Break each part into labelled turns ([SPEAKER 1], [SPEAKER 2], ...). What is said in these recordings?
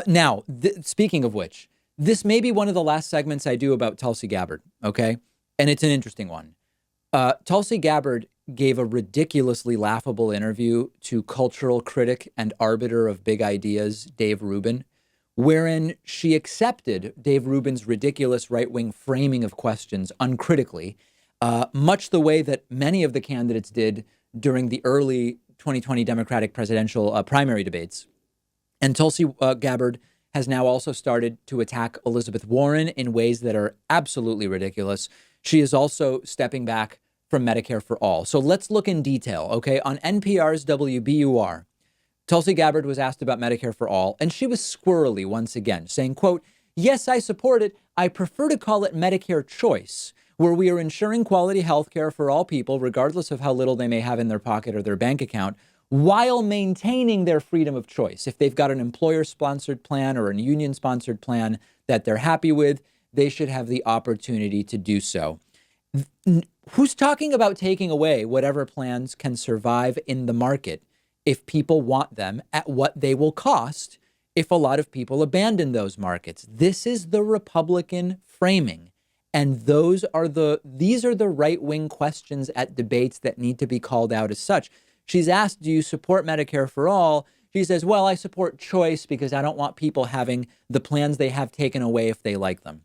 [SPEAKER 1] Now, speaking of which, this may be one of the last segments I do about Tulsi Gabbard, okay? And it's an interesting one. Tulsi Gabbard gave a ridiculously laughable interview to cultural critic and arbiter of big ideas, Dave Rubin, wherein she accepted Dave Rubin's ridiculous right-wing framing of questions uncritically, much the way that many of the candidates did during the early 2020 Democratic presidential primary debates. And Tulsi Gabbard has now also started to attack Elizabeth Warren in ways that are absolutely ridiculous. She is also stepping back from Medicare for All. So let's look in detail, okay? On NPR's WBUR, Tulsi Gabbard was asked about Medicare for All, and she was squirrely once again, saying, quote, "Yes, I support it. I prefer to call it Medicare Choice, where we are ensuring quality health care for all people, regardless of how little they may have in their pocket or their bank account, while maintaining their freedom of choice. If they've got an employer-sponsored plan or a union-sponsored plan that they're happy with, they should have the opportunity to do so." Who's talking about taking away whatever plans can survive in the market if people want them at what they will cost if a lot of people abandon those markets? This is the Republican framing. And these are the right-wing questions at debates that need to be called out as such. She's asked, do you support Medicare for All? She says, well, I support choice because I don't want people having the plans they have taken away if they like them.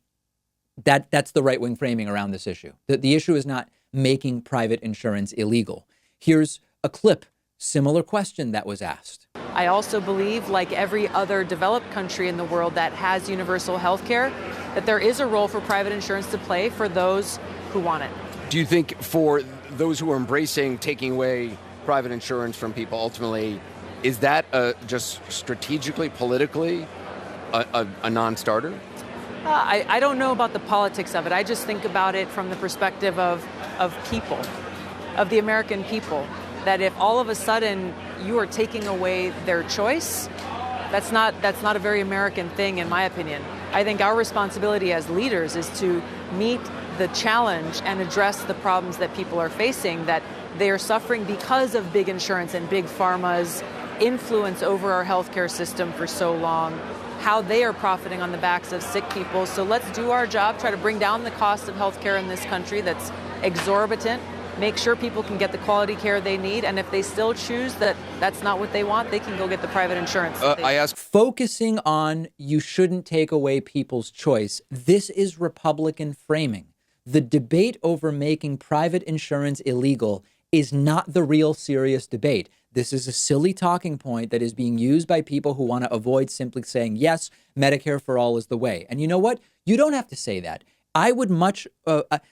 [SPEAKER 1] That's the right-wing framing around this issue. The issue is not making private insurance illegal. Here's a clip, similar question that was asked.
[SPEAKER 2] I also believe, like every other developed country in the world that has universal health care, that there is a role for private insurance to play for those who want it.
[SPEAKER 3] Do you think for those who are embracing taking away private insurance from people, ultimately, is that just strategically, politically, a non-starter?
[SPEAKER 2] I don't know about the politics of it. I just think about it from the perspective of people, of the American people, that if all of a sudden you are taking away their choice, that's not a very American thing, in my opinion. I think our responsibility as leaders is to meet the challenge and address the problems that people are facing, that they are suffering because of big insurance and big pharma's influence over our healthcare system for so long, how they are profiting on the backs of sick people. So let's do our job, try to bring down the cost of healthcare in this country that's exorbitant, make sure people can get the quality care they need, and if they still choose that that's not what they want, they can go get the private insurance.
[SPEAKER 1] Focusing on you shouldn't take away people's choice. This is Republican framing. The debate over making private insurance illegal is not the real serious debate. This is a silly talking point that is being used by people who want to avoid simply saying, yes, Medicare for all is the way. And you know what? You don't have to say that. I would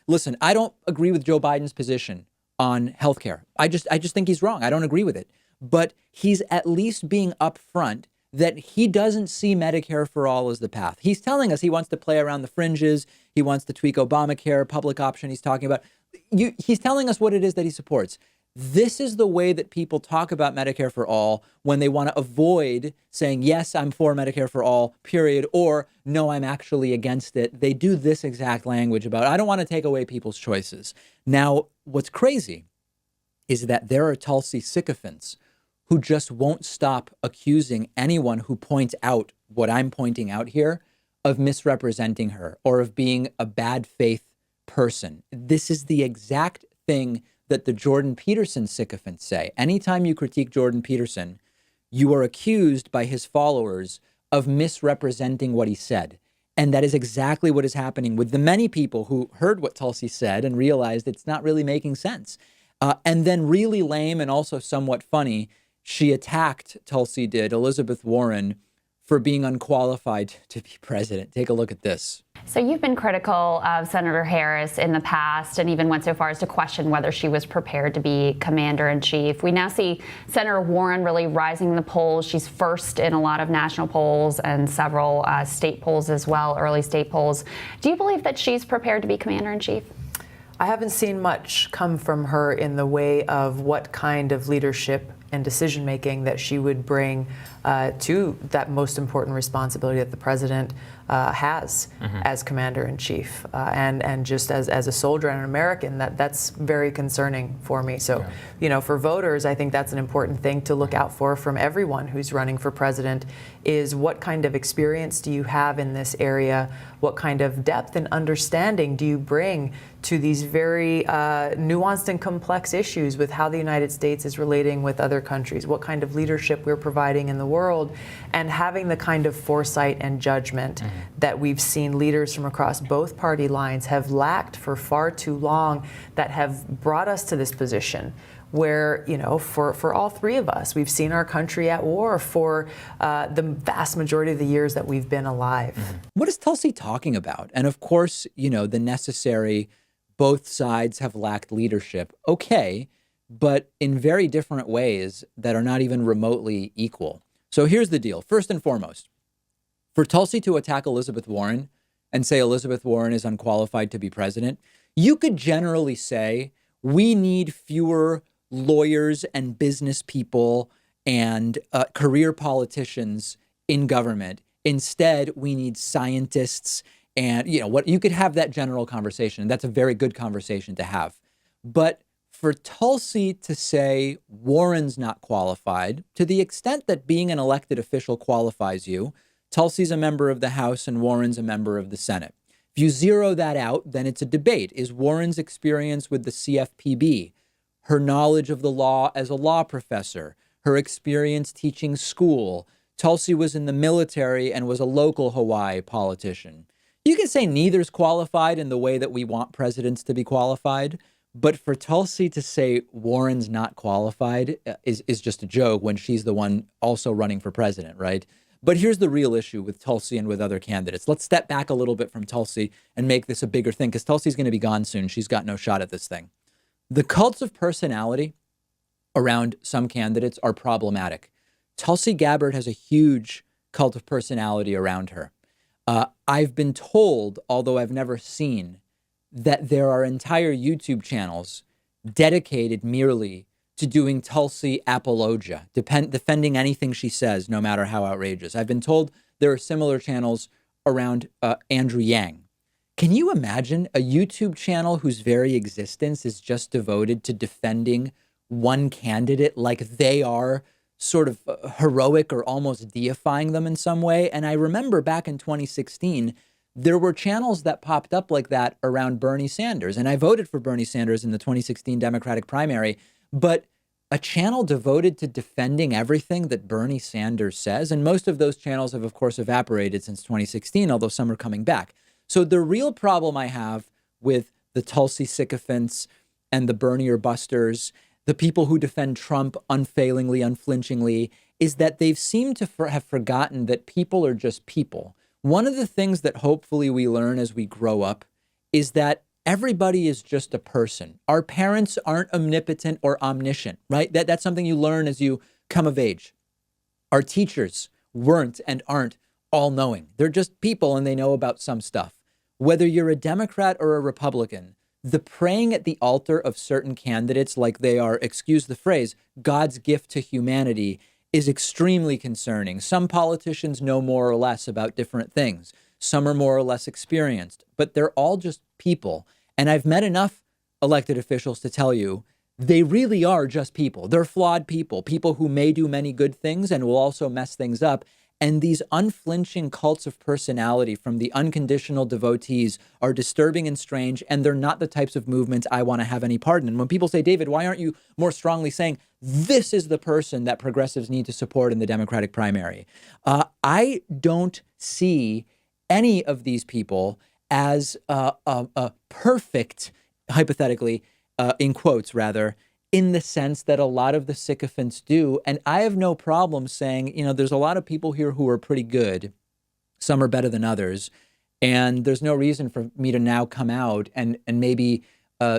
[SPEAKER 1] listen, I don't agree with Joe Biden's position on healthcare. I just think he's wrong. I don't agree with it. But he's at least being upfront that he doesn't see Medicare for all as the path. He's telling us he wants to play around the fringes. He wants to tweak Obamacare, public option he's talking about. He's telling us what it is that he supports. This is the way that people talk about Medicare for all when they want to avoid saying, yes, I'm for Medicare for all, period, or no, I'm actually against it. They do this exact language about, I don't want to take away people's choices. Now, what's crazy is that there are Tulsi sycophants who just won't stop accusing anyone who points out what I'm pointing out here of misrepresenting her or of being a bad faith person. This is the exact thing that the Jordan Peterson sycophants say. Anytime you critique Jordan Peterson, you are accused by his followers of misrepresenting what he said. And that is exactly what is happening with the many people who heard what Tulsi said and realized it's not really making sense. And then really lame and also somewhat funny, she attacked, Tulsi did, Elizabeth Warren, for being unqualified to be president. Take a look at this.
[SPEAKER 4] So you've been critical of Senator Harris in the past and even went so far as to question whether she was prepared to be commander-in-chief. We now see Senator Warren really rising in the polls. She's first in a lot of national polls and several state polls as well, early state polls. Do you believe that she's prepared to be commander-in-chief?
[SPEAKER 2] I haven't seen much come from her in the way of what kind of leadership and decision-making that she would bring
[SPEAKER 5] to that most important responsibility that the president has as commander-in-chief, and just as a soldier and an American, that's very concerning for me. So, for voters, I think that's an important thing to look out for from everyone who's running for president, is what kind of experience do you have in this area? What kind of depth and understanding do you bring to these very nuanced and complex issues with how the United States is relating with other countries? What kind of leadership we're providing in the world, and having the kind of foresight and judgment that we've seen leaders from across both party lines have lacked for far too long, that have brought us to this position where, for all three of us, we've seen our country at war for the vast majority of the years that we've been alive.
[SPEAKER 1] What is Tulsi talking about? And of course, the necessary, both sides have lacked leadership. Okay, but in very different ways that are not even remotely equal. So here's the deal. First and foremost, for Tulsi to attack Elizabeth Warren and say Elizabeth Warren is unqualified to be president, you could generally say we need fewer lawyers and business people and career politicians in government. Instead, we need scientists, and you could have that general conversation. That's a very good conversation to have. But for Tulsi to say Warren's not qualified, to the extent that being an elected official qualifies you, Tulsi's a member of the House and Warren's a member of the Senate. If you zero that out, then it's a debate. Is Warren's experience with the CFPB, her knowledge of the law as a law professor, her experience teaching school? Tulsi was in the military and was a local Hawaii politician. You can say neither's qualified in the way that we want presidents to be qualified, but for Tulsi to say Warren's not qualified is just a joke when she's the one also running for president, right? But here's the real issue with Tulsi and with other candidates. Let's step back a little bit from Tulsi and make this a bigger thing, because Tulsi's going to be gone soon. She's got no shot at this thing. The cults of personality around some candidates are problematic. Tulsi Gabbard has a huge cult of personality around her. I've been told, although I've never seen, that there are entire YouTube channels dedicated merely to doing Tulsi apologia, defending anything she says, no matter how outrageous. I've been told there are similar channels around Andrew Yang. Can you imagine a YouTube channel whose very existence is just devoted to defending one candidate like they are sort of heroic or almost deifying them in some way? And I remember back in 2016, there were channels that popped up like that around Bernie Sanders. And I voted for Bernie Sanders in the 2016 Democratic primary. But a channel devoted to defending everything that Bernie Sanders says. And most of those channels have, of course, evaporated since 2016, although some are coming back. So the real problem I have with the Tulsi sycophants and the Bernie or busters, the people who defend Trump unfailingly, unflinchingly, is that they've seemed to have forgotten that people are just people. One of the things that hopefully we learn as we grow up is that everybody is just a person. Our parents aren't omnipotent or omniscient, right? That's something you learn as you come of age. Our teachers weren't and aren't all-knowing. They're just people and they know about some stuff. Whether you're a Democrat or a Republican, the praying at the altar of certain candidates like they are, excuse the phrase, God's gift to humanity is extremely concerning. Some politicians know more or less about different things. Some are more or less experienced, but they're all just people. And I've met enough elected officials to tell you they really are just people. They're flawed people who may do many good things and will also mess things up. And these unflinching cults of personality from the unconditional devotees are disturbing and strange, and they're not the types of movements I want to have any part in. And when people say, David, why aren't you more strongly saying this is the person that progressives need to support in the Democratic primary? I don't see any of these people as a perfect, hypothetically, in quotes rather, in the sense that a lot of the sycophants do. And I have no problem saying, there's a lot of people here who are pretty good. Some are better than others. And there's no reason for me to now come out and maybe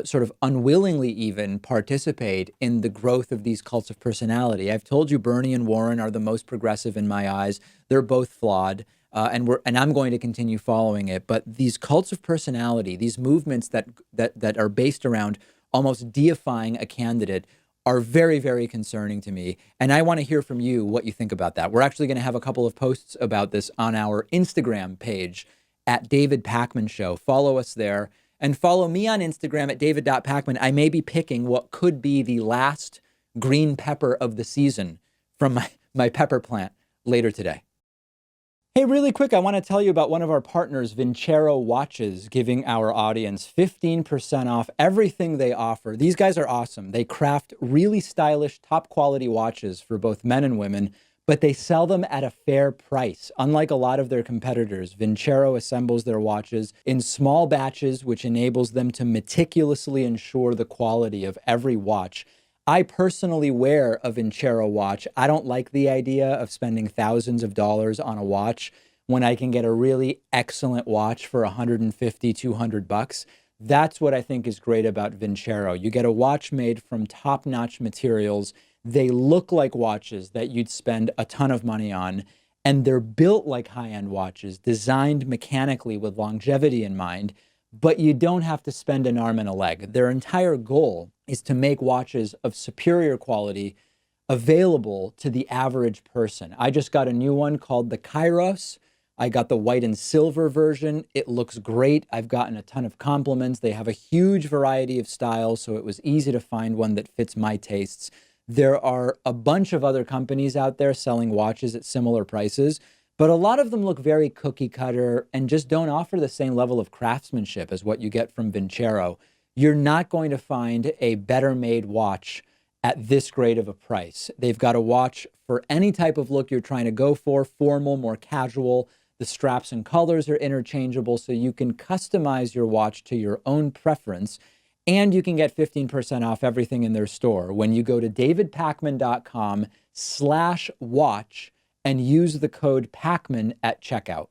[SPEAKER 1] sort of unwillingly even participate in the growth of these cults of personality. I've told you Bernie and Warren are the most progressive in my eyes. They're both flawed. And I'm going to continue following it. But these cults of personality, these movements that are based around almost deifying a candidate, are very, very concerning to me. And I want to hear from you what you think about that. We're actually going to have a couple of posts about this on our Instagram page at David Pakman Show. Follow us there and follow me on Instagram at david.pakman. I may be picking what could be the last green pepper of the season from my pepper plant later today. Hey, really quick, I want to tell you about one of our partners, Vincero Watches, giving our audience 15% off everything they offer. These guys are awesome. They craft really stylish, top quality watches for both men and women, but they sell them at a fair price. Unlike a lot of their competitors, Vincero assembles their watches in small batches, which enables them to meticulously ensure the quality of every watch. I personally wear a Vincero watch. I don't like the idea of spending thousands of dollars on a watch when I can get a really excellent watch for $150, $200. That's what I think is great about Vincero. You get a watch made from top-notch materials. They look like watches that you'd spend a ton of money on, and they're built like high-end watches, designed mechanically with longevity in mind, but you don't have to spend an arm and a leg. Their entire goal is to make watches of superior quality available to the average person. I just got a new one called the Kairos. I got the white and silver version. It looks great. I've gotten a ton of compliments. They have a huge variety of styles, so it was easy to find one that fits my tastes. There are a bunch of other companies out there selling watches at similar prices, but a lot of them look very cookie cutter and just don't offer the same level of craftsmanship as what you get from Vincero. You're not going to find a better made watch at this great of a price. They've got a watch for any type of look you're trying to go for, formal, more casual. The straps and colors are interchangeable, so you can customize your watch to your own preference. And you can get 15% off everything in their store when you go to davidpakman.com/watch and use the code Pakman at checkout.